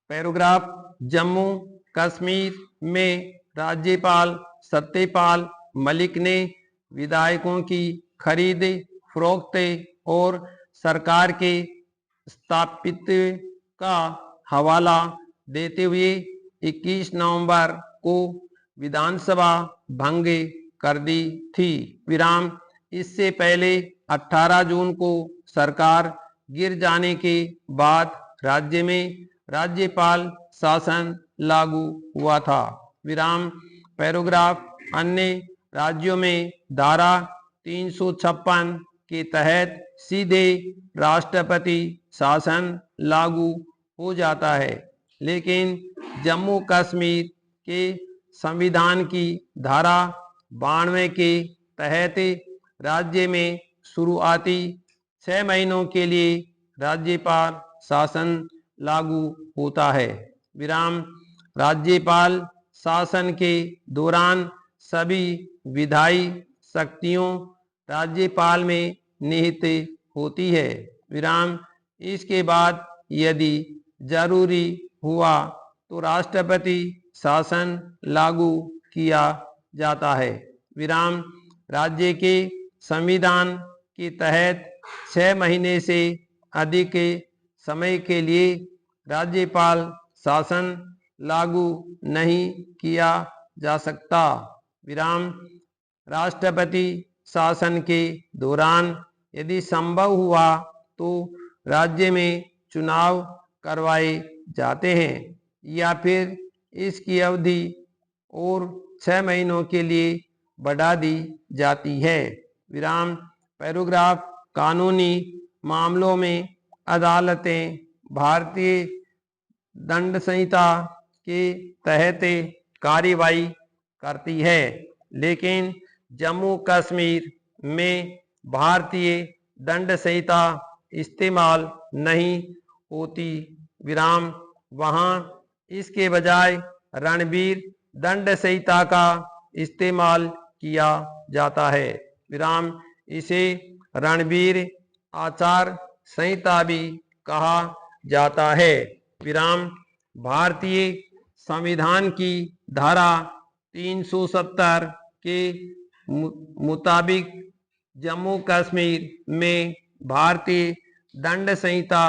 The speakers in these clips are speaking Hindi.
पैराग्राफ जम्मू कश्मीर में राज्यपाल सत्यपाल मलिक ने विधायकों की खरीद फरोख्त और सरकार के स्थापित्व का हवाला देते हुए 21 नवंबर को विधानसभा भंग कर दी थी। विराम। इससे पहले 18 जून को सरकार गिर जाने के बाद राज्य में राज्यपाल शासन लागू हुआ था। विराम। पैराग्राफ अन्य राज्यों में धारा 356 के तहत सीधे राष्ट्रपति शासन लागू हो जाता है, लेकिन जम्मू कश्मीर के संविधान की धारा 92 के तहत राज्य में शुरुआती 6 महीनों के लिए राज्यपाल शासन लागू होता है। विराम। राज्यपाल शासन के दौरान सभी विधायी शक्तियों राज्यपाल में निहित होती है। विराम। इसके बाद यदि जरूरी हुआ तो राष्ट्रपति शासन लागू किया जाता है। विराम। राज्य के संविधान के तहत 6 महीने से अधिक समय के लिए राज्यपाल शासन लागू नहीं किया जा सकता। विराम। राष्ट्रपति शासन के दौरान यदि संभव हुआ तो राज्य में चुनाव करवाए जाते हैं या फिर इसकी अवधि और 6 महीनों के लिए बढ़ा दी जाती है। विराम। पैराग्राफ कानूनी मामलों में अदालतें भारतीय दंड संहिता के तहत कार्रवाई करती है, लेकिन जम्मू कश्मीर में भारतीय दंड संहिता इस्तेमाल नहीं होती। विराम। वहां इसके बजाय रणबीर दंड संहिता का इस्तेमाल किया जाता है। विराम। इसे रणबीर आचार संहिता भी कहा जाता है। विराम। भारतीय संविधान की धारा 370 के मुताबिक जम्मू कश्मीर में भारतीय दंड संहिता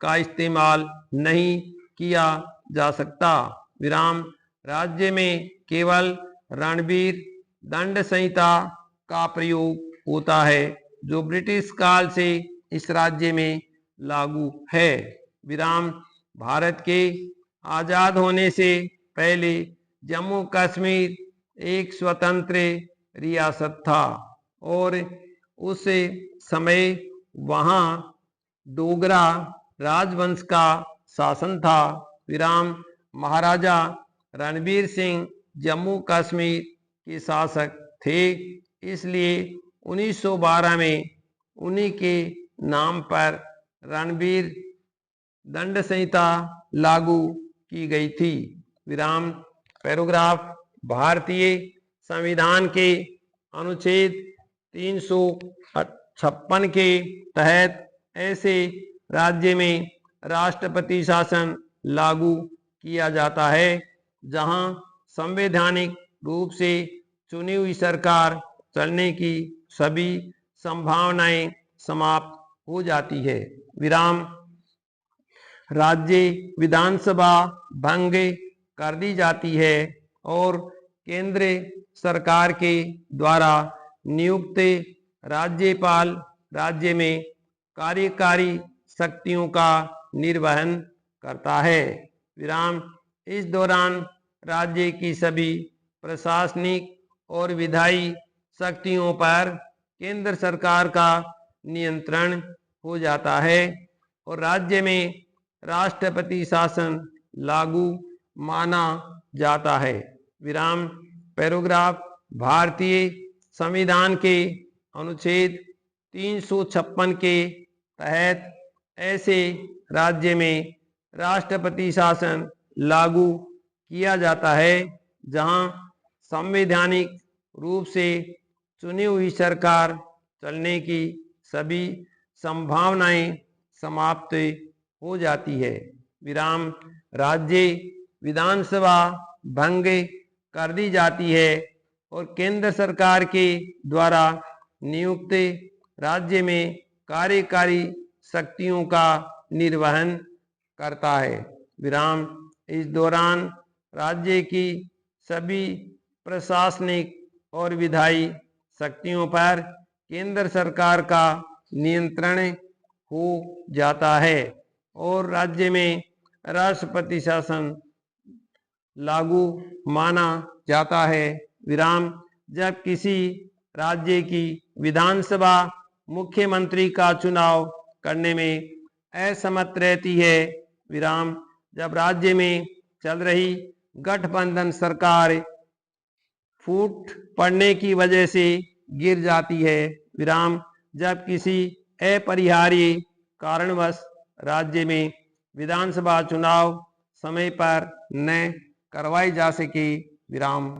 का इस्तेमाल नहीं किया जा सकता। विराम। राज्य में केवल रणबीर दंड संहिता का प्रयोग होता है, जो ब्रिटिश काल से इस राज्य में लागू है। विराम। भारत के आजाद होने से पहले जम्मू कश्मीर एक स्वतंत्र रियासत था और उस समय वहां डोगरा राजवंश का शासन था। विराम। महाराजा रणबीर सिंह जम्मू कश्मीर के शासक थे, इसलिए 1912 में उन्हीं के नाम पर रणबीर दंड संहिता लागू की गई थी। विराम। पैराग्राफ भारतीय संविधान के अनुच्छेद 356 के तहत ऐसे राज्य में राष्ट्रपति शासन लागू किया जाता है जहां संवैधानिक रूप से चुनी हुई सरकार चलने की सभी संभावनाएं समाप्त हो जाती है। विराम। राज्य विधानसभा भंग कर दी जाती है और केंद्र सरकार के द्वारा नियुक्त राज्यपाल राज्य में कार्यकारी शक्तियों का निर्वहन करता है। विराम। इस दौरान राज्य की सभी प्रशासनिक और विधायी शक्तियों पर केंद्र सरकार का नियंत्रण हो जाता है और राज्य में राष्ट्रपति शासन लागू माना जाता है। विराम। पैराग्राफ भारतीय संविधान के अनुच्छेद 356 के तहत ऐसे राज्य में राष्ट्रपति शासन लागू किया जाता है जहां संवैधानिक रूप से चुनी हुई सरकार चलने की सभी संभावनाएं समाप्त हो जाती है। विराम राज्य विधानसभा भंग कर दी जाती है और केंद्र सरकार के द्वारा नियुक्त राज्य में कार्यकारी शक्तियों का निर्वहन करता है। विराम इस दौरान राज्य की सभी प्रशासनिक और विधायी शक्तियों पर केंद्र सरकार का नियंत्रण हो जाता है और राज्य में राष्ट्रपति शासन लागू माना जाता है। विराम जब किसी राज्य की विधानसभा मुख्यमंत्री का चुनाव करने में असमर्थ रहती है। विराम जब राज्य में चल रही गठबंधन सरकार फूट पड़ने की वजह से गिर जाती है। विराम जब किसी अपरिहार्य कारणवश राज्य में विधानसभा चुनाव समय पर न करवाई जा सके। विराम।